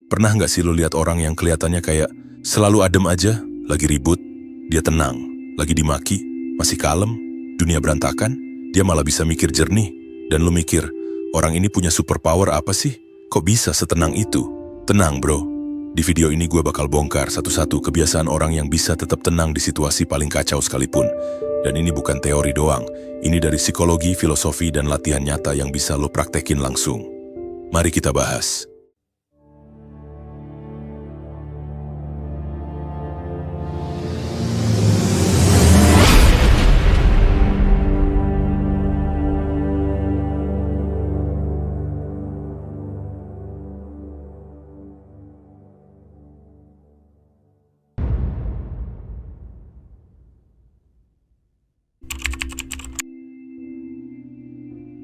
Pernah nggak sih lo lihat orang yang kelihatannya kayak selalu adem aja, lagi ribut, dia tenang, lagi dimaki, masih kalem, dunia berantakan, dia malah bisa mikir jernih. Dan lo mikir, orang ini punya superpower apa sih? Kok bisa setenang itu? Tenang bro, di video ini gue bakal bongkar satu-satu kebiasaan orang yang bisa tetap tenang di situasi paling kacau sekalipun. Dan ini bukan teori doang, ini dari psikologi, filosofi, dan latihan nyata yang bisa lo praktekin langsung. Mari kita bahas.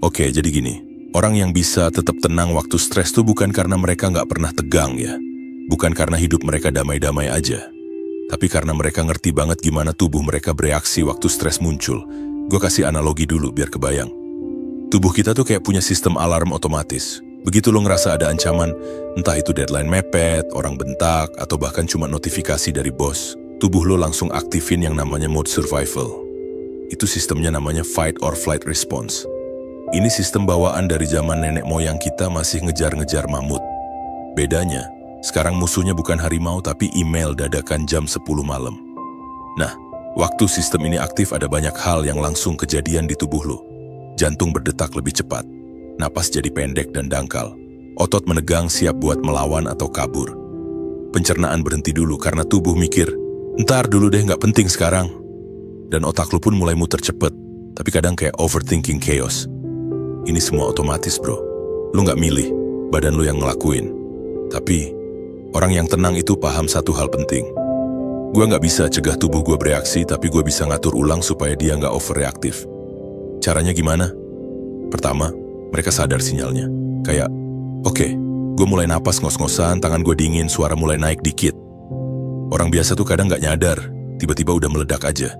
Oke, jadi gini. Orang yang bisa tetap tenang waktu stres tuh bukan karena mereka nggak pernah tegang ya. Bukan karena hidup mereka damai-damai aja. Tapi karena mereka ngerti banget gimana tubuh mereka bereaksi waktu stres muncul. Gue kasih analogi dulu biar kebayang. Tubuh kita tuh kayak punya sistem alarm otomatis. Begitu lo ngerasa ada ancaman, entah itu deadline mepet, orang bentak, atau bahkan cuma notifikasi dari bos, tubuh lo langsung aktifin yang namanya mode survival. Itu sistemnya namanya fight or flight response. Ini sistem bawaan dari zaman nenek moyang kita masih ngejar-ngejar mamut. Bedanya, sekarang musuhnya bukan harimau tapi email dadakan jam 10 malam. Nah, waktu sistem ini aktif ada banyak hal yang langsung kejadian di tubuh lo. Jantung berdetak lebih cepat, napas jadi pendek dan dangkal, otot menegang siap buat melawan atau kabur. Pencernaan berhenti dulu karena tubuh mikir, ntar dulu deh nggak penting sekarang. Dan otak lo pun mulai muter cepet, tapi kadang kayak overthinking chaos. Ini semua otomatis bro. Lu nggak milih, badan lu yang ngelakuin. Tapi, orang yang tenang itu paham satu hal penting. Gue nggak bisa cegah tubuh gue bereaksi, tapi gue bisa ngatur ulang supaya dia nggak overreaktif. Caranya gimana? Pertama, mereka sadar sinyalnya. Kayak, oke, gue mulai napas ngos-ngosan, tangan gue dingin, suara mulai naik dikit. Orang biasa tuh kadang nggak nyadar, tiba-tiba udah meledak aja.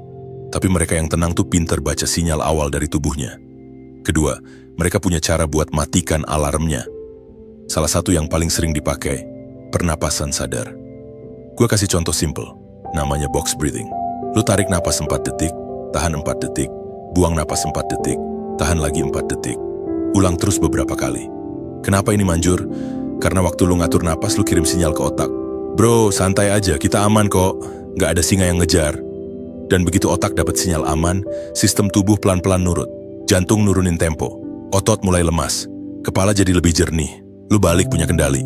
Tapi mereka yang tenang tuh pinter baca sinyal awal dari tubuhnya. Kedua, mereka punya cara buat matikan alarmnya. Salah satu yang paling sering dipakai, pernapasan sadar. Gue kasih contoh simple, namanya box breathing. Lu tarik napas 4 detik, tahan 4 detik, buang napas 4 detik, tahan lagi 4 detik. Ulang terus beberapa kali. Kenapa ini manjur? Karena waktu lu ngatur napas, lu kirim sinyal ke otak. Bro, santai aja, kita aman kok. Nggak ada singa yang ngejar. Dan begitu otak dapat sinyal aman, sistem tubuh pelan-pelan nurut. Jantung nurunin tempo. Otot mulai lemas, kepala jadi lebih jernih, lu balik punya kendali.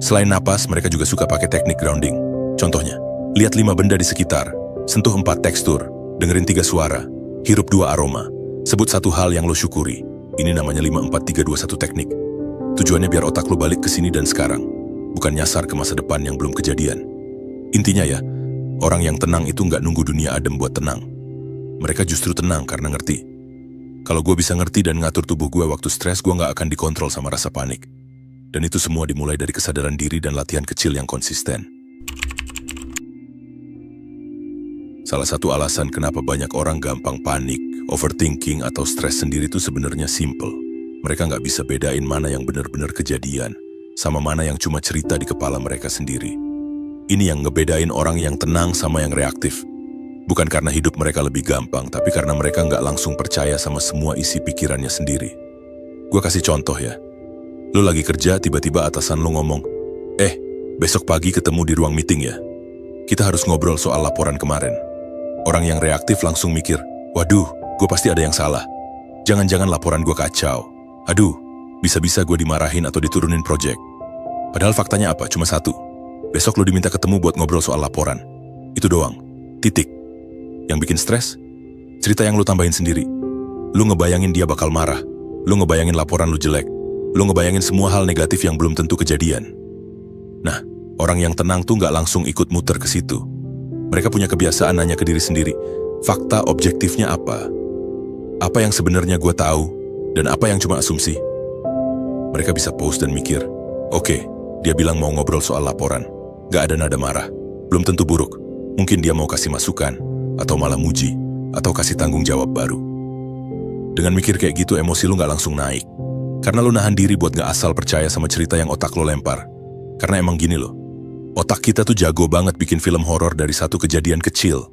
Selain napas, mereka juga suka pakai teknik grounding. Contohnya, lihat 5 benda di sekitar, sentuh 4 tekstur, dengerin 3 suara, hirup 2 aroma, sebut satu hal yang lu syukuri. Ini namanya 5-4-3-2-1 teknik. Tujuannya biar otak lu balik ke sini dan sekarang, bukan nyasar ke masa depan yang belum kejadian. Intinya ya, orang yang tenang itu nggak nunggu dunia adem buat tenang. Mereka justru tenang karena ngerti. Kalau gue bisa ngerti dan ngatur tubuh gue waktu stres, gue nggak akan dikontrol sama rasa panik. Dan itu semua dimulai dari kesadaran diri dan latihan kecil yang konsisten. Salah satu alasan kenapa banyak orang gampang panik, overthinking, atau stres sendiri itu sebenarnya simple. Mereka nggak bisa bedain mana yang benar-benar kejadian, sama mana yang cuma cerita di kepala mereka sendiri. Ini yang ngebedain orang yang tenang sama yang reaktif. Bukan karena hidup mereka lebih gampang, tapi karena mereka nggak langsung percaya sama semua isi pikirannya sendiri. Gue kasih contoh ya. Lu lagi kerja, tiba-tiba atasan lu ngomong, besok pagi ketemu di ruang meeting ya. Kita harus ngobrol soal laporan kemarin. Orang yang reaktif langsung mikir, waduh, gue pasti ada yang salah. Jangan-jangan laporan gue kacau. Aduh, bisa-bisa gue dimarahin atau diturunin project. Padahal faktanya apa? Cuma satu. Besok lu diminta ketemu buat ngobrol soal laporan. Itu doang. Titik. Yang bikin stres, cerita yang lu tambahin sendiri. Lu ngebayangin dia bakal marah. Lu ngebayangin laporan lu jelek. Lu ngebayangin semua hal negatif yang belum tentu kejadian. Nah, orang yang tenang tuh nggak langsung ikut muter ke situ. Mereka punya kebiasaan nanya ke diri sendiri, fakta objektifnya apa? Apa yang sebenarnya gue tahu, dan apa yang cuma asumsi? Mereka bisa pause dan mikir, oke, dia bilang mau ngobrol soal laporan. Nggak ada nada marah. Belum tentu buruk. Mungkin dia mau kasih masukan, atau malah muji, atau kasih tanggung jawab baru. Dengan mikir kayak gitu, emosi lu nggak langsung naik. Karena lu nahan diri buat nggak asal percaya sama cerita yang otak lu lempar. Karena emang gini loh, otak kita tuh jago banget bikin film horor dari satu kejadian kecil.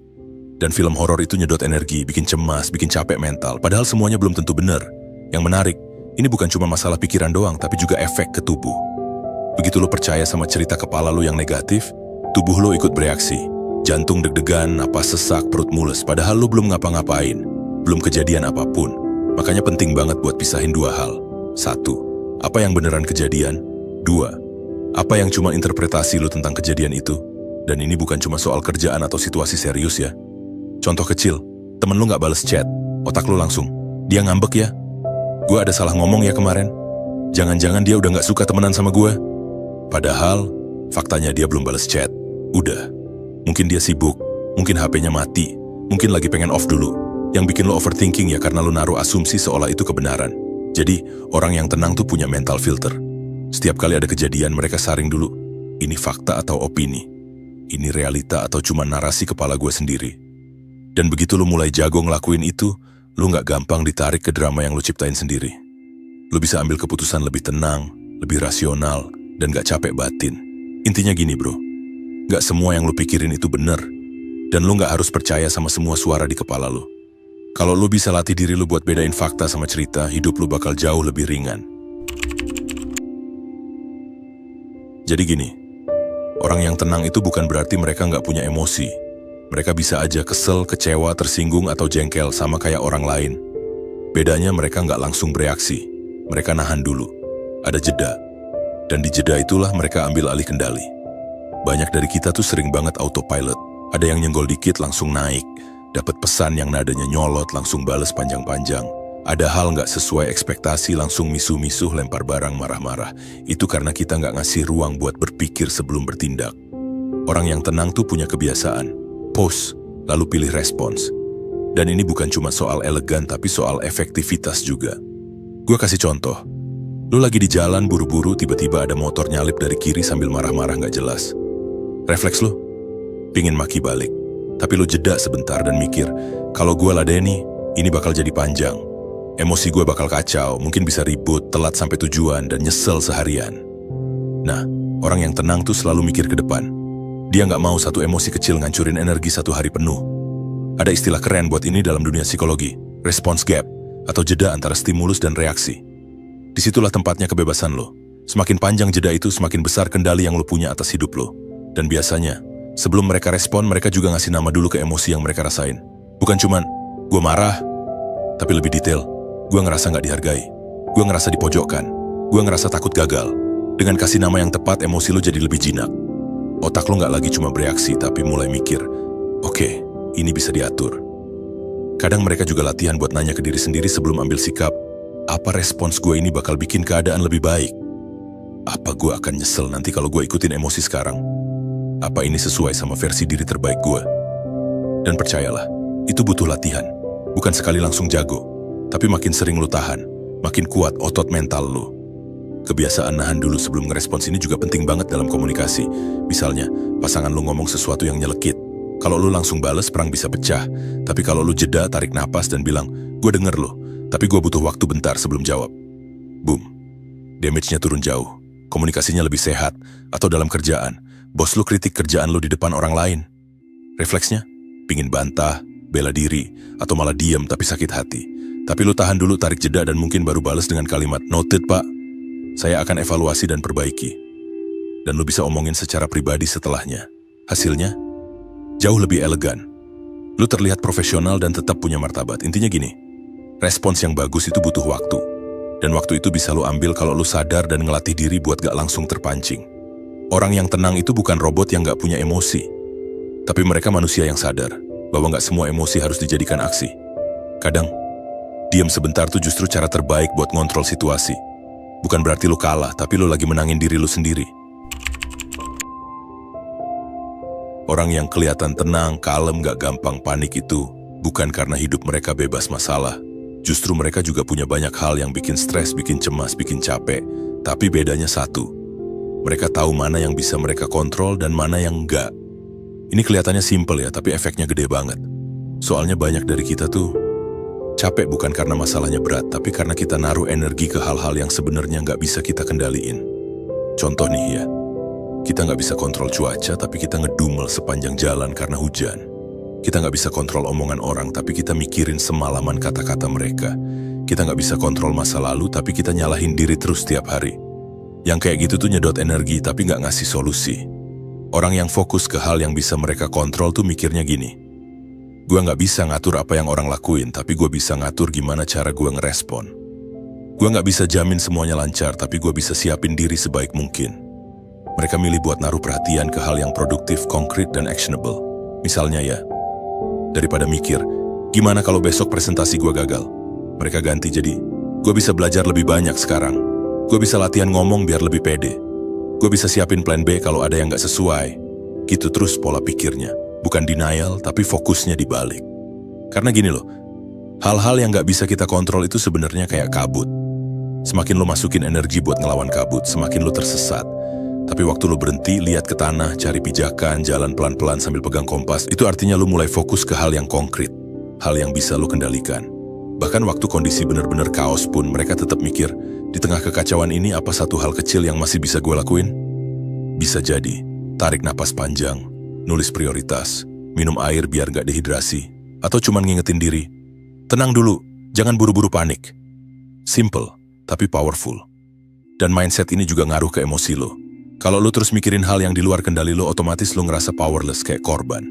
Dan film horor itu nyedot energi, bikin cemas, bikin capek mental. Padahal semuanya belum tentu benar. Yang menarik, ini bukan cuma masalah pikiran doang, tapi juga efek ke tubuh. Begitu lo percaya sama cerita kepala lo yang negatif, tubuh lo ikut bereaksi. Jantung deg-degan, napas sesak, perut mules. Padahal lo belum ngapa-ngapain, belum kejadian apapun. Makanya penting banget buat pisahin dua hal. Satu, apa yang beneran kejadian? Dua, apa yang cuma interpretasi lo tentang kejadian itu? Dan ini bukan cuma soal kerjaan atau situasi serius ya. Contoh kecil, temen lu nggak bales chat, otak lu langsung, dia ngambek ya? Gue ada salah ngomong ya kemarin? Jangan-jangan dia udah nggak suka temenan sama gue? Padahal, faktanya dia belum bales chat. Udah, mungkin dia sibuk, mungkin HP-nya mati, mungkin lagi pengen off dulu. Yang bikin lo overthinking ya karena lo naruh asumsi seolah itu kebenaran. Jadi, orang yang tenang tuh punya mental filter. Setiap kali ada kejadian, mereka saring dulu. Ini fakta atau opini? Ini realita atau cuma narasi kepala gue sendiri? Dan begitu lu mulai jago ngelakuin itu, lu nggak gampang ditarik ke drama yang lu ciptain sendiri. Lu bisa ambil keputusan lebih tenang, lebih rasional, dan nggak capek batin. Intinya gini bro, nggak semua yang lu pikirin itu bener, dan lu nggak harus percaya sama semua suara di kepala lu. Kalau lu bisa latih diri lu buat bedain fakta sama cerita, hidup lu bakal jauh lebih ringan. Jadi gini, orang yang tenang itu bukan berarti mereka nggak punya emosi. Mereka bisa aja kesel, kecewa, tersinggung, atau jengkel sama kayak orang lain. Bedanya mereka nggak langsung bereaksi. Mereka nahan dulu. Ada jeda. Dan di jeda itulah mereka ambil alih kendali. Banyak dari kita tuh sering banget autopilot. Ada yang nyenggol dikit langsung naik. Dapat pesan yang nadanya nyolot langsung bales panjang-panjang. Ada hal nggak sesuai ekspektasi langsung misuh-misuh lempar barang marah-marah. Itu karena kita nggak ngasih ruang buat berpikir sebelum bertindak. Orang yang tenang tuh punya kebiasaan. Pause, lalu pilih respons. Dan ini bukan cuma soal elegan, tapi soal efektivitas juga. Gue kasih contoh. Lu lagi di jalan buru-buru, tiba-tiba ada motor nyalip dari kiri sambil marah-marah gak jelas. Refleks lu? Pingin maki balik. Tapi lu jeda sebentar dan mikir, kalau gue ladeni, ini bakal jadi panjang. Emosi gue bakal kacau, mungkin bisa ribut, telat sampai tujuan, dan nyesel seharian. Nah, orang yang tenang tuh selalu mikir ke depan. Dia nggak mau satu emosi kecil ngancurin energi satu hari penuh. Ada istilah keren buat ini dalam dunia psikologi, response gap, atau jeda antara stimulus dan reaksi. Disitulah tempatnya kebebasan lo. Semakin panjang jeda itu, semakin besar kendali yang lo punya atas hidup lo. Dan biasanya, sebelum mereka respon, mereka juga ngasih nama dulu ke emosi yang mereka rasain. Bukan cuman, gue marah, tapi lebih detail, gue ngerasa nggak dihargai, gue ngerasa dipojokkan, gue ngerasa takut gagal. Dengan kasih nama yang tepat, emosi lo jadi lebih jinak. Otak lo nggak lagi cuma bereaksi, tapi mulai mikir, oke, ini bisa diatur. Kadang mereka juga latihan buat nanya ke diri sendiri sebelum ambil sikap, apa respons gue ini bakal bikin keadaan lebih baik? Apa gue akan nyesel nanti kalau gue ikutin emosi sekarang? Apa ini sesuai sama versi diri terbaik gue? Dan percayalah, itu butuh latihan. Bukan sekali langsung jago, tapi makin sering lo tahan, makin kuat otot mental lo. Kebiasaan nahan dulu sebelum ngerespons ini juga penting banget dalam komunikasi. Misalnya, pasangan lu ngomong sesuatu yang nyelekit. Kalau lu langsung bales, perang bisa pecah. Tapi kalau lu jeda, tarik napas dan bilang, gue denger lo, tapi gue butuh waktu bentar sebelum jawab. Boom. Damage-nya turun jauh. Komunikasinya lebih sehat. Atau dalam kerjaan, bos lu kritik kerjaan lu di depan orang lain. Refleksnya, pingin bantah, bela diri, atau malah diam tapi sakit hati. Tapi lu tahan dulu, tarik jeda dan mungkin baru bales dengan kalimat, noted pak. Saya akan evaluasi dan perbaiki. Dan lu bisa omongin secara pribadi setelahnya. Hasilnya, jauh lebih elegan. Lu terlihat profesional dan tetap punya martabat. Intinya gini, respons yang bagus itu butuh waktu. Dan waktu itu bisa lu ambil kalau lu sadar dan ngelatih diri buat gak langsung terpancing. Orang yang tenang itu bukan robot yang gak punya emosi. Tapi mereka manusia yang sadar bahwa gak semua emosi harus dijadikan aksi. Kadang, diam sebentar tuh justru cara terbaik buat ngontrol situasi. Bukan berarti lu kalah, tapi lu lagi menangin diri lu sendiri. Orang yang kelihatan tenang, kalem, gak gampang panik itu bukan karena hidup mereka bebas masalah. Justru mereka juga punya banyak hal yang bikin stres, bikin cemas, bikin capek. Tapi bedanya satu, mereka tahu mana yang bisa mereka kontrol dan mana yang enggak. Ini kelihatannya simple ya, tapi efeknya gede banget. Soalnya banyak dari kita tuh capek bukan karena masalahnya berat, tapi karena kita naruh energi ke hal-hal yang sebenarnya nggak bisa kita kendaliin. Contoh nih ya, Kita nggak bisa kontrol cuaca, tapi kita ngedumel sepanjang jalan karena hujan. Kita nggak bisa kontrol omongan orang, tapi kita mikirin semalaman kata-kata mereka. Kita nggak bisa kontrol masa lalu, tapi kita nyalahin diri terus tiap hari. Yang kayak gitu tuh nyedot energi, tapi nggak ngasih solusi. Orang yang fokus ke hal yang bisa mereka kontrol tuh mikirnya gini. Gue nggak bisa ngatur apa yang orang lakuin, tapi gue bisa ngatur gimana cara gue ngerespon. Gue nggak bisa jamin semuanya lancar, tapi gue bisa siapin diri sebaik mungkin. Mereka milih buat naruh perhatian ke hal yang produktif, konkret, dan actionable. Misalnya ya, daripada mikir, gimana kalau besok presentasi gue gagal? Mereka ganti jadi, gue bisa belajar lebih banyak sekarang. Gue bisa latihan ngomong biar lebih pede. Gue bisa siapin plan B kalau ada yang gak sesuai. Gitu terus pola pikirnya. Bukan denial, tapi fokusnya dibalik. Karena gini loh, hal-hal yang gak bisa kita kontrol itu sebenarnya kayak kabut. Semakin lo masukin energi buat ngelawan kabut, semakin lo tersesat. Tapi waktu lo berhenti, lihat ke tanah, cari pijakan, jalan pelan-pelan sambil pegang kompas, itu artinya lo mulai fokus ke hal yang konkret. Hal yang bisa lo kendalikan. Bahkan waktu kondisi benar-benar kaos pun, mereka tetap mikir, di tengah kekacauan ini apa satu hal kecil yang masih bisa gue lakuin? Bisa jadi, tarik napas panjang, nulis prioritas, minum air biar gak dehidrasi, atau cuman ngingetin diri, tenang dulu, jangan buru-buru panik. Simple, tapi powerful. Dan mindset ini juga ngaruh ke emosi lo. Kalau lo terus mikirin hal yang di luar kendali lo, otomatis lo ngerasa powerless kayak korban.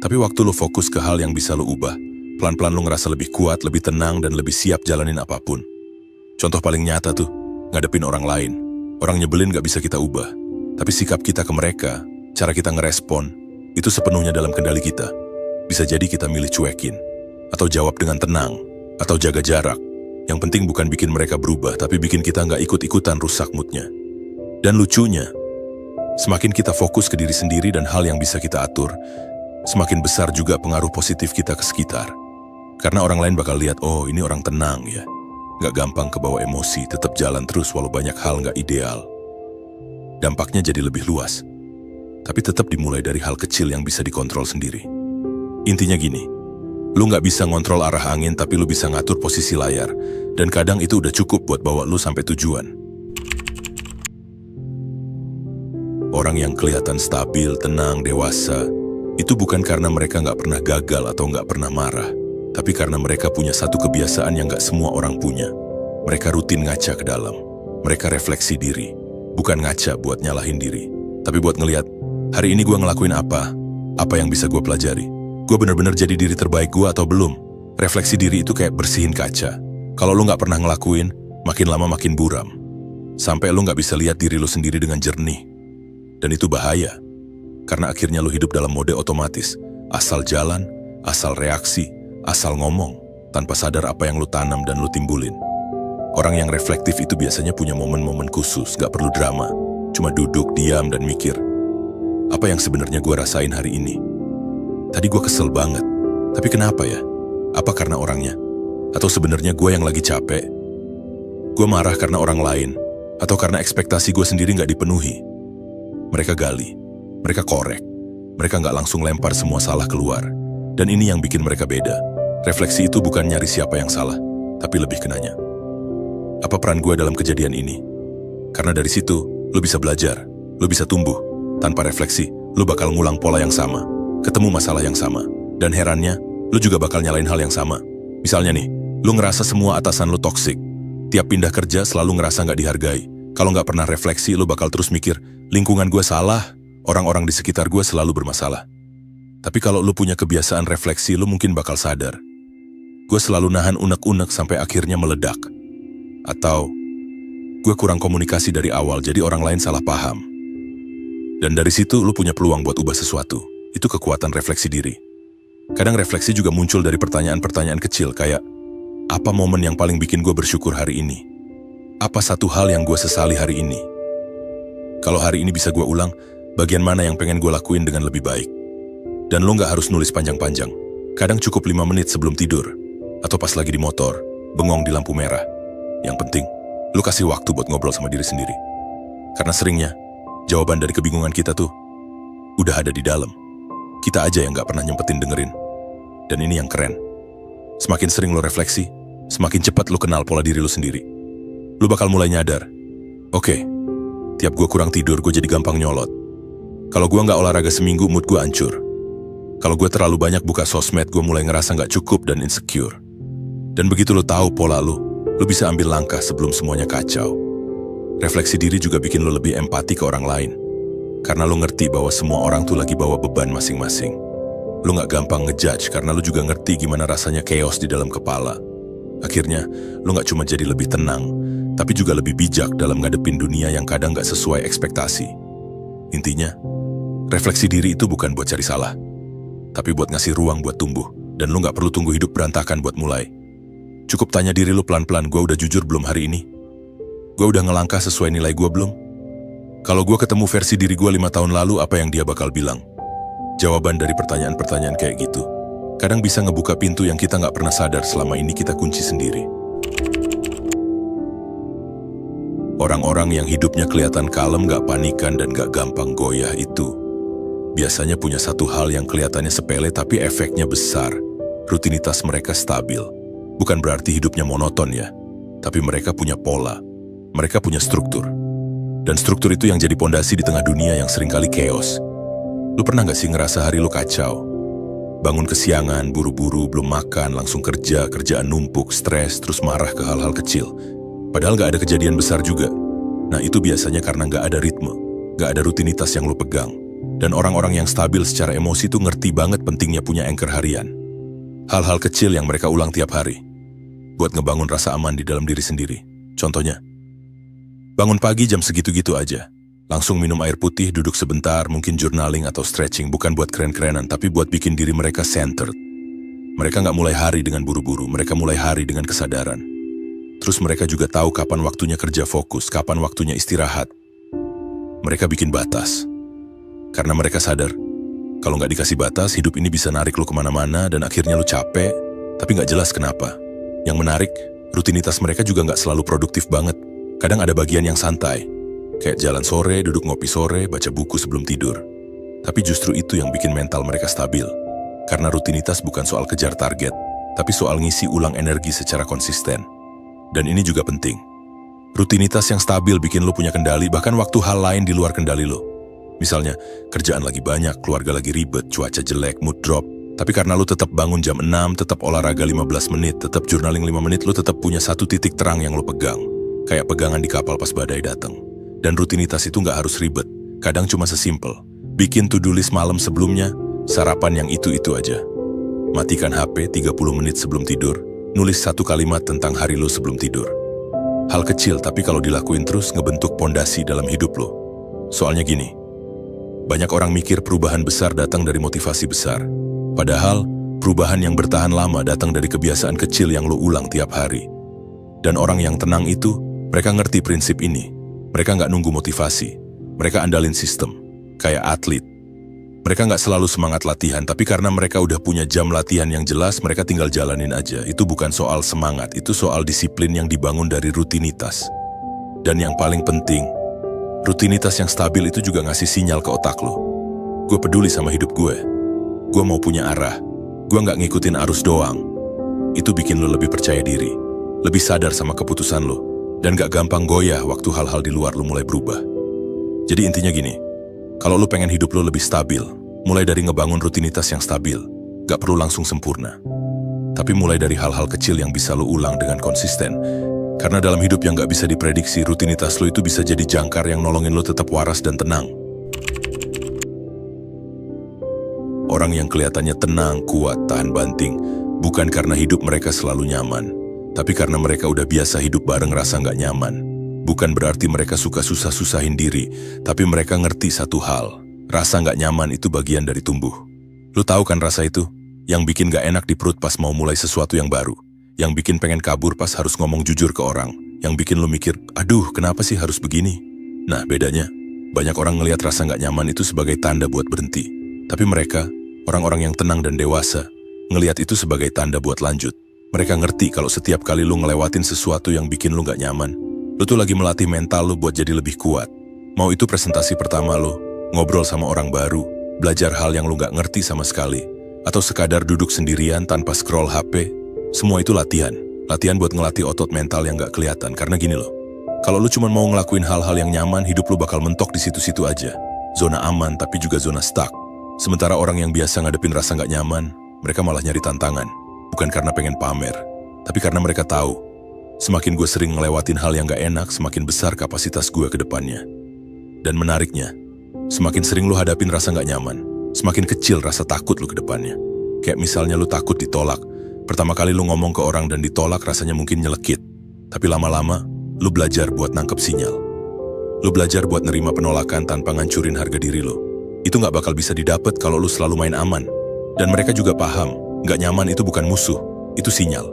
Tapi waktu lo fokus ke hal yang bisa lo ubah, pelan-pelan lo ngerasa lebih kuat, lebih tenang, dan lebih siap jalanin apapun. Contoh paling nyata tuh, ngadepin orang lain. Orang nyebelin gak bisa kita ubah. Tapi sikap kita ke mereka, cara kita ngerespon, itu sepenuhnya dalam kendali kita. Bisa jadi kita milih cuekin, atau jawab dengan tenang, atau jaga jarak. Yang penting bukan bikin mereka berubah, tapi bikin kita gak ikut-ikutan rusak moodnya. Dan lucunya, semakin kita fokus ke diri sendiri dan hal yang bisa kita atur, semakin besar juga pengaruh positif kita ke sekitar. Karena orang lain bakal lihat, oh ini orang tenang ya. Gak gampang kebawa emosi, tetap jalan terus walau banyak hal gak ideal. Dampaknya jadi lebih luas. Tapi tetap dimulai dari hal kecil yang bisa dikontrol sendiri. Intinya gini, lu gak bisa ngontrol arah angin, tapi lu bisa ngatur posisi layar. Dan kadang itu udah cukup buat bawa lu sampai tujuan. Orang yang kelihatan stabil, tenang, dewasa, itu bukan karena mereka nggak pernah gagal atau nggak pernah marah, tapi karena mereka punya satu kebiasaan yang nggak semua orang punya. Mereka rutin ngaca ke dalam. Mereka refleksi diri. Bukan ngaca buat nyalahin diri, tapi buat ngelihat, hari ini gue ngelakuin apa yang bisa gue pelajari. Gue bener-bener jadi diri terbaik gue atau belum? Refleksi diri itu kayak bersihin kaca. Kalau lu nggak pernah ngelakuin, makin lama makin buram. Sampai lu nggak bisa lihat diri lu sendiri dengan jernih. Dan itu bahaya, karena akhirnya lo hidup dalam mode otomatis, asal jalan, asal reaksi, asal ngomong, tanpa sadar apa yang lo tanam dan lo timbulin. Orang yang reflektif itu biasanya punya momen-momen khusus, gak perlu drama, cuma duduk, diam, dan mikir. Apa yang sebenarnya gue rasain hari ini? Tadi gue kesel banget, tapi kenapa ya? Apa karena orangnya? Atau sebenarnya gue yang lagi capek? Gue marah karena orang lain, atau karena ekspektasi gue sendiri gak dipenuhi? Mereka gali, mereka korek, mereka nggak langsung lempar semua salah keluar. Dan ini yang bikin mereka beda. Refleksi itu bukan nyari siapa yang salah, tapi lebih ke nanya, apa peran gue dalam kejadian ini? Karena dari situ, lo bisa belajar, lo bisa tumbuh. Tanpa refleksi, lo bakal ngulang pola yang sama, ketemu masalah yang sama. Dan herannya, lo juga bakal nyalain hal yang sama. Misalnya nih, lo ngerasa semua atasan lo toksik. Tiap pindah kerja selalu ngerasa nggak dihargai. Kalau nggak pernah refleksi, lo bakal terus mikir, lingkungan gue salah, orang-orang di sekitar gue selalu bermasalah. Tapi kalau lo punya kebiasaan refleksi, lo mungkin bakal sadar. Gue selalu nahan unek-unek sampai akhirnya meledak. Atau, gue kurang komunikasi dari awal, jadi orang lain salah paham. Dan dari situ, lo punya peluang buat ubah sesuatu. Itu kekuatan refleksi diri. Kadang refleksi juga muncul dari pertanyaan-pertanyaan kecil, kayak, apa momen yang paling bikin gue bersyukur hari ini? Apa satu hal yang gue sesali hari ini? Kalau hari ini bisa gue ulang, bagian mana yang pengen gue lakuin dengan lebih baik? Dan lo nggak harus nulis panjang-panjang. Kadang cukup 5 menit sebelum tidur. Atau pas lagi di motor, bengong di lampu merah. Yang penting, lo kasih waktu buat ngobrol sama diri sendiri. Karena seringnya, jawaban dari kebingungan kita tuh udah ada di dalam. Kita aja yang nggak pernah nyempetin dengerin. Dan ini yang keren. Semakin sering lo refleksi, semakin cepat lo kenal pola diri lo sendiri. Lu bakal mulai nyadar, oke, Tiap gue kurang tidur, gue jadi gampang nyolot. Kalau gue nggak olahraga seminggu, mood gue hancur. Kalau gue terlalu banyak buka sosmed, gue mulai ngerasa nggak cukup dan insecure. Dan begitu lo tahu pola lo bisa ambil langkah sebelum semuanya kacau. Refleksi diri juga bikin lo lebih empati ke orang lain. Karena lo ngerti bahwa semua orang tuh lagi bawa beban masing-masing. Lo nggak gampang ngejudge karena lo juga ngerti gimana rasanya chaos di dalam kepala. Akhirnya, lo nggak cuma jadi lebih tenang, tapi juga lebih bijak dalam ngadepin dunia yang kadang nggak sesuai ekspektasi. Intinya, refleksi diri itu bukan buat cari salah, tapi buat ngasih ruang buat tumbuh, dan lo nggak perlu tunggu hidup berantakan buat mulai. Cukup tanya diri lo pelan-pelan, gue udah jujur belum hari ini? Gue udah ngelangkah sesuai nilai gue belum? Kalau gue ketemu versi diri gue 5 tahun lalu, apa yang dia bakal bilang? Jawaban dari pertanyaan-pertanyaan kayak gitu kadang bisa ngebuka pintu yang kita nggak pernah sadar selama ini kita kunci sendiri. Orang-orang yang hidupnya kelihatan kalem, nggak panikan, dan nggak gampang goyah itu biasanya punya satu hal yang kelihatannya sepele tapi efeknya besar. Rutinitas mereka stabil. Bukan berarti hidupnya monoton ya, tapi mereka punya pola. Mereka punya struktur. Dan struktur itu yang jadi pondasi di tengah dunia yang seringkali chaos. Lu pernah nggak sih ngerasa hari lu kacau? Bangun kesiangan, buru-buru, belum makan, langsung kerja, kerjaan numpuk, stres, terus marah ke hal-hal kecil. Padahal nggak ada kejadian besar juga. Nah itu biasanya karena nggak ada ritme, nggak ada rutinitas yang lu pegang. Dan orang-orang yang stabil secara emosi tuh ngerti banget pentingnya punya anchor harian. Hal-hal kecil yang mereka ulang tiap hari. Buat ngebangun rasa aman di dalam diri sendiri. Contohnya, bangun pagi jam segitu-gitu aja. Langsung minum air putih, duduk sebentar, mungkin journaling atau stretching, bukan buat keren-kerenan, tapi buat bikin diri mereka centered. Mereka nggak mulai hari dengan buru-buru, mereka mulai hari dengan kesadaran. Terus mereka juga tahu kapan waktunya kerja fokus, kapan waktunya istirahat. Mereka bikin batas. Karena mereka sadar, kalau nggak dikasih batas, hidup ini bisa narik lo kemana-mana dan akhirnya lo capek, tapi nggak jelas kenapa. Yang menarik, rutinitas mereka juga nggak selalu produktif banget. Kadang ada bagian yang santai. Kayak jalan sore, duduk ngopi sore, baca buku sebelum tidur. Tapi justru itu yang bikin mental mereka stabil. Karena rutinitas bukan soal kejar target, tapi soal ngisi ulang energi secara konsisten. Dan ini juga penting. Rutinitas yang stabil bikin lo punya kendali, bahkan waktu hal lain di luar kendali lo. Misalnya, kerjaan lagi banyak, keluarga lagi ribet, cuaca jelek, mood drop. Tapi karena lo tetap bangun jam 6, tetap olahraga 15 menit, tetap journaling 5 menit, lo tetap punya satu titik terang yang lo pegang. Kayak pegangan di kapal pas badai datang. Dan rutinitas itu nggak harus ribet, kadang cuma sesimpel. Bikin to-do list malam sebelumnya, sarapan yang itu-itu aja. Matikan HP 30 menit sebelum tidur, nulis satu kalimat tentang hari lo sebelum tidur. Hal kecil tapi kalau dilakuin terus ngebentuk pondasi dalam hidup lo. Soalnya gini, banyak orang mikir perubahan besar datang dari motivasi besar. Padahal, perubahan yang bertahan lama datang dari kebiasaan kecil yang lo ulang tiap hari. Dan orang yang tenang itu, mereka ngerti prinsip ini. Mereka nggak nunggu motivasi, mereka andalin sistem, kayak atlet. Mereka nggak selalu semangat latihan, tapi karena mereka udah punya jam latihan yang jelas, mereka tinggal jalanin aja. Itu bukan soal semangat, itu soal disiplin yang dibangun dari rutinitas. Dan yang paling penting, rutinitas yang stabil itu juga ngasih sinyal ke otak lo. Gue peduli sama hidup gue mau punya arah, gue nggak ngikutin arus doang. Itu bikin lo lebih percaya diri, lebih sadar sama keputusan lo. Dan gak gampang goyah waktu hal-hal di luar lo mulai berubah. Jadi intinya gini, kalau lo pengen hidup lo lebih stabil, mulai dari ngebangun rutinitas yang stabil, gak perlu langsung sempurna. Tapi mulai dari hal-hal kecil yang bisa lo ulang dengan konsisten. Karena dalam hidup yang gak bisa diprediksi, rutinitas lo itu bisa jadi jangkar yang nolongin lo tetap waras dan tenang. Orang yang kelihatannya tenang, kuat, tahan banting, bukan karena hidup mereka selalu nyaman. Tapi karena mereka udah biasa hidup bareng rasa nggak nyaman. Bukan berarti mereka suka susah-susahin diri, tapi mereka ngerti satu hal. Rasa nggak nyaman itu bagian dari tumbuh. Lu tahu kan rasa itu? Yang bikin nggak enak di perut pas mau mulai sesuatu yang baru. Yang bikin pengen kabur pas harus ngomong jujur ke orang. Yang bikin lu mikir, aduh kenapa sih harus begini? Nah bedanya, banyak orang ngelihat rasa nggak nyaman itu sebagai tanda buat berhenti. Tapi mereka, orang-orang yang tenang dan dewasa, ngelihat itu sebagai tanda buat lanjut. Mereka ngerti kalau setiap kali lu ngelewatin sesuatu yang bikin lu gak nyaman, lu tuh lagi melatih mental lu buat jadi lebih kuat. Mau itu presentasi pertama lu, ngobrol sama orang baru, belajar hal yang lu gak ngerti sama sekali, atau sekadar duduk sendirian tanpa scroll HP, semua itu latihan. Latihan buat ngelatih otot mental yang gak kelihatan. Karena gini loh, Kalau lu cuma mau ngelakuin hal-hal yang nyaman, hidup lu bakal mentok di situ-situ aja. Zona aman tapi juga zona stuck. Sementara orang yang biasa ngadepin rasa nggak nyaman, mereka malah nyari tantangan. Bukan karena pengen pamer, tapi karena mereka tahu, semakin gue sering ngelewatin hal yang nggak enak, semakin besar kapasitas gue ke depannya. Dan menariknya, semakin sering lu hadapin rasa nggak nyaman, semakin kecil rasa takut lu ke depannya. Kayak misalnya lu takut ditolak. Pertama kali lu ngomong ke orang dan ditolak rasanya mungkin nyelekit. Tapi lama-lama, lu belajar buat nangkep sinyal. Lu belajar buat nerima penolakan tanpa ngancurin harga diri lu. Itu nggak bakal bisa didapat kalau lu selalu main aman. Dan mereka juga paham, nggak nyaman itu bukan musuh, itu sinyal.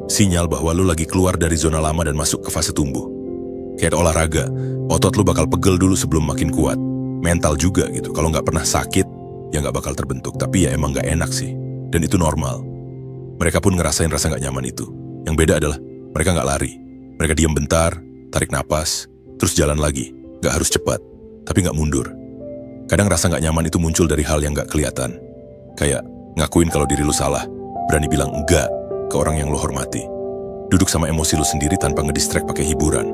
Sinyal bahwa lu lagi keluar dari zona lama dan masuk ke fase tumbuh. Kayak olahraga, otot lu bakal pegel dulu sebelum makin kuat. Mental juga gitu, kalau nggak pernah sakit, ya nggak bakal terbentuk. Tapi ya emang nggak enak sih, dan itu normal. Mereka pun ngerasain rasa nggak nyaman itu. Yang beda adalah, mereka nggak lari. Mereka diam bentar, tarik napas, terus jalan lagi. Nggak harus cepat, tapi nggak mundur. Kadang rasa nggak nyaman itu muncul dari hal yang nggak kelihatan. Kayak ngakuin kalau diri lu salah, berani bilang enggak ke orang yang lu hormati. Duduk sama emosi lu sendiri tanpa ngedistract pakai hiburan.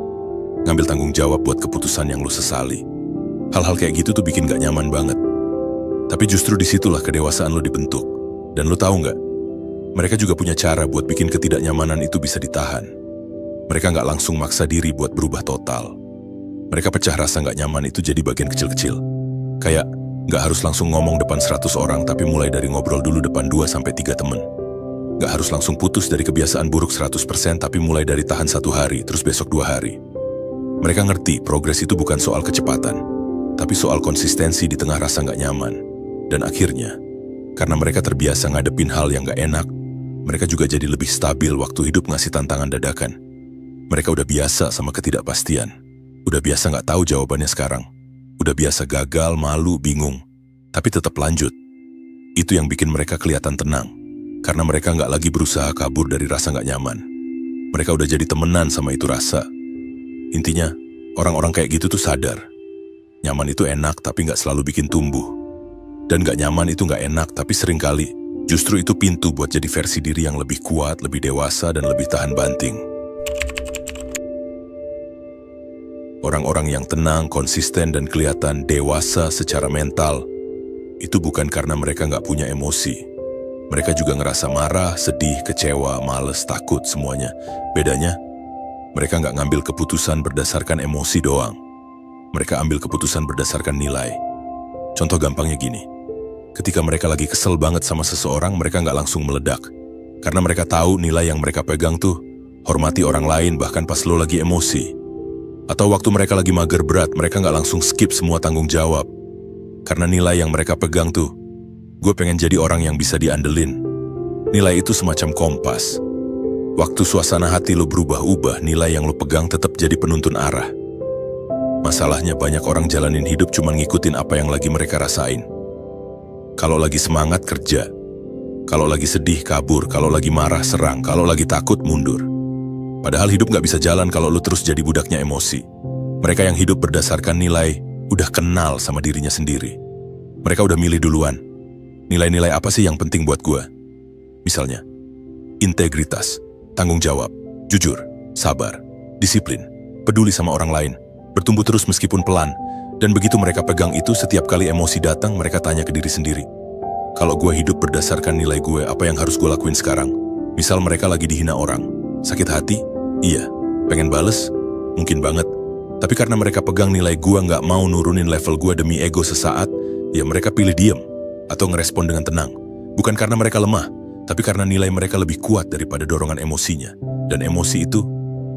Ngambil tanggung jawab buat keputusan yang lu sesali. Hal-hal kayak gitu tuh bikin gak nyaman banget. Tapi justru disitulah kedewasaan lu dibentuk. Dan lu tahu nggak? Mereka juga punya cara buat bikin ketidaknyamanan itu bisa ditahan. Mereka nggak langsung maksa diri buat berubah total. Mereka pecah rasa nggak nyaman itu jadi bagian kecil-kecil. Kayak nggak harus langsung ngomong depan 100 orang, tapi mulai dari ngobrol dulu depan 2-3 temen. Nggak harus langsung putus dari kebiasaan buruk 100%, tapi mulai dari tahan 1 hari, terus besok 2 hari. Mereka ngerti progres itu bukan soal kecepatan, tapi soal konsistensi di tengah rasa nggak nyaman. Dan akhirnya, karena mereka terbiasa ngadepin hal yang nggak enak, mereka juga jadi lebih stabil waktu hidup ngasih tantangan dadakan. Mereka udah biasa sama ketidakpastian. Udah biasa nggak tahu jawabannya sekarang. Udah biasa gagal, malu, bingung. Tapi tetap lanjut. Itu yang bikin mereka kelihatan tenang. Karena mereka nggak lagi berusaha kabur dari rasa nggak nyaman. Mereka udah jadi temenan sama itu rasa. Intinya, orang-orang kayak gitu tuh sadar. Nyaman itu enak tapi nggak selalu bikin tumbuh. Dan nggak nyaman itu nggak enak tapi seringkali justru itu pintu buat jadi versi diri yang lebih kuat, lebih dewasa, dan lebih tahan banting. Orang-orang yang tenang, konsisten, dan kelihatan dewasa secara mental, itu bukan karena mereka nggak punya emosi. Mereka juga ngerasa marah, sedih, kecewa, males, takut, semuanya. Bedanya, mereka nggak ngambil keputusan berdasarkan emosi doang. Mereka ambil keputusan berdasarkan nilai. Contoh gampangnya gini, ketika mereka lagi kesel banget sama seseorang, mereka nggak langsung meledak. Karena mereka tahu nilai yang mereka pegang tuh, hormati orang lain bahkan pas lo lagi emosi. Atau waktu mereka lagi mager berat, mereka nggak langsung skip semua tanggung jawab. Karena nilai yang mereka pegang tuh, gue pengen jadi orang yang bisa diandelin. Nilai itu semacam kompas. Waktu suasana hati lo berubah-ubah, nilai yang lo pegang tetap jadi penuntun arah. Masalahnya banyak orang jalanin hidup cuma ngikutin apa yang lagi mereka rasain. Kalau lagi semangat, kerja. Kalau lagi sedih, kabur. Kalau lagi marah, serang. Kalau lagi takut, mundur. Padahal hidup nggak bisa jalan kalau lo terus jadi budaknya emosi. Mereka yang hidup berdasarkan nilai, udah kenal sama dirinya sendiri. Mereka udah milih duluan. Nilai-nilai apa sih yang penting buat gue? Misalnya, integritas, tanggung jawab, jujur, sabar, disiplin, peduli sama orang lain, bertumbuh terus meskipun pelan. Dan begitu mereka pegang itu, setiap kali emosi datang, mereka tanya ke diri sendiri. Kalau gue hidup berdasarkan nilai gue, apa yang harus gue lakuin sekarang? Misal mereka lagi dihina orang. Sakit hati? Iya. Pengen bales? Mungkin banget. Tapi karena mereka pegang nilai gue nggak mau nurunin level gue demi ego sesaat, ya mereka pilih diem atau ngerespon dengan tenang. Bukan karena mereka lemah, tapi karena nilai mereka lebih kuat daripada dorongan emosinya. Dan emosi itu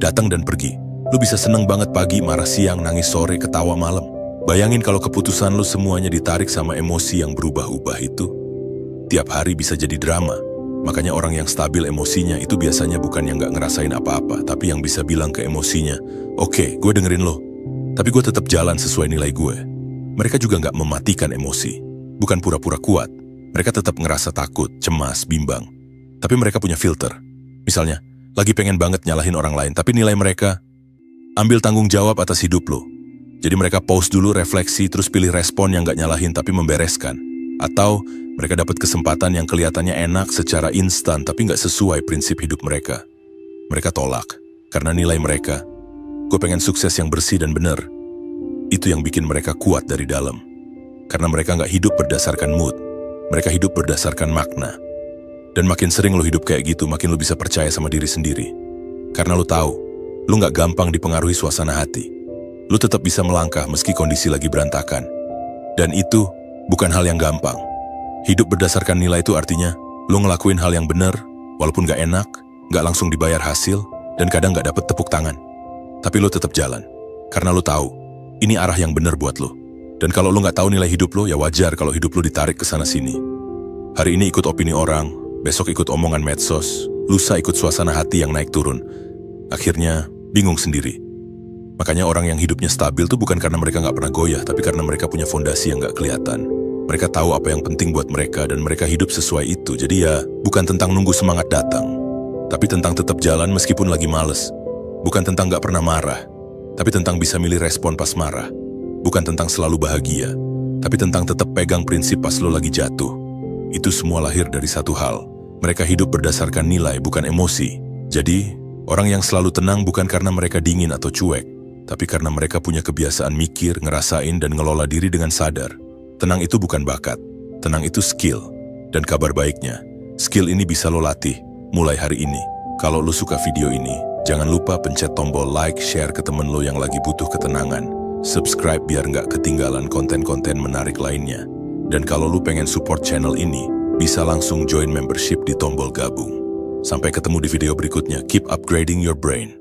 datang dan pergi. Lu bisa seneng banget pagi, marah siang, nangis sore, ketawa malam. Bayangin kalau keputusan lu semuanya ditarik sama emosi yang berubah-ubah itu. Tiap hari bisa jadi drama. Makanya orang yang stabil emosinya itu biasanya bukan yang nggak ngerasain apa-apa, tapi yang bisa bilang ke emosinya, oke, gue dengerin lo, tapi gue tetap jalan sesuai nilai gue. Mereka juga nggak mematikan emosi. Bukan pura-pura kuat. Mereka tetap ngerasa takut, cemas, bimbang. Tapi mereka punya filter. Misalnya, lagi pengen banget nyalahin orang lain, tapi nilai mereka, ambil tanggung jawab atas hidup lo. Jadi mereka pause dulu, refleksi, terus pilih respon yang nggak nyalahin tapi membereskan. Atau mereka dapat kesempatan yang kelihatannya enak secara instan tapi nggak sesuai prinsip hidup mereka. Mereka tolak karena nilai mereka, gue pengen sukses yang bersih dan benar. Itu yang bikin mereka kuat dari dalam. Karena mereka nggak hidup berdasarkan mood. Mereka hidup berdasarkan makna. Dan makin sering lo hidup kayak gitu, makin lo bisa percaya sama diri sendiri. Karena lo tahu, lo nggak gampang dipengaruhi suasana hati. Lo tetap bisa melangkah meski kondisi lagi berantakan. Dan itu bukan hal yang gampang. Hidup berdasarkan nilai itu artinya lo ngelakuin hal yang benar, walaupun nggak enak, nggak langsung dibayar hasil, dan kadang nggak dapet tepuk tangan. Tapi lo tetap jalan. Karena lo tahu, ini arah yang benar buat lo. Dan kalau lo nggak tahu nilai hidup lo, ya wajar kalau hidup lo ditarik ke sana-sini. Hari ini ikut opini orang, besok ikut omongan medsos, lusa ikut suasana hati yang naik turun. Akhirnya, bingung sendiri. Makanya orang yang hidupnya stabil tuh bukan karena mereka nggak pernah goyah, tapi karena mereka punya fondasi yang nggak kelihatan. Mereka tahu apa yang penting buat mereka, dan mereka hidup sesuai itu. Jadi ya, bukan tentang nunggu semangat datang, tapi tentang tetap jalan meskipun lagi males. Bukan tentang nggak pernah marah, tapi tentang bisa milih respon pas marah. Bukan tentang selalu bahagia, tapi tentang tetap pegang prinsip pas lo lagi jatuh. Itu semua lahir dari satu hal. Mereka hidup berdasarkan nilai, bukan emosi. Jadi, orang yang selalu tenang bukan karena mereka dingin atau cuek, tapi karena mereka punya kebiasaan mikir, ngerasain, dan ngelola diri dengan sadar. Tenang itu bukan bakat, tenang itu skill. Dan kabar baiknya, skill ini bisa lo latih mulai hari ini. Kalau lo suka video ini, jangan lupa pencet tombol like, share ke temen lo yang lagi butuh ketenangan. Subscribe biar nggak ketinggalan konten-konten menarik lainnya. Dan kalau lo pengen support channel ini, bisa langsung join membership di tombol gabung. Sampai ketemu di video berikutnya, keep upgrading your brain.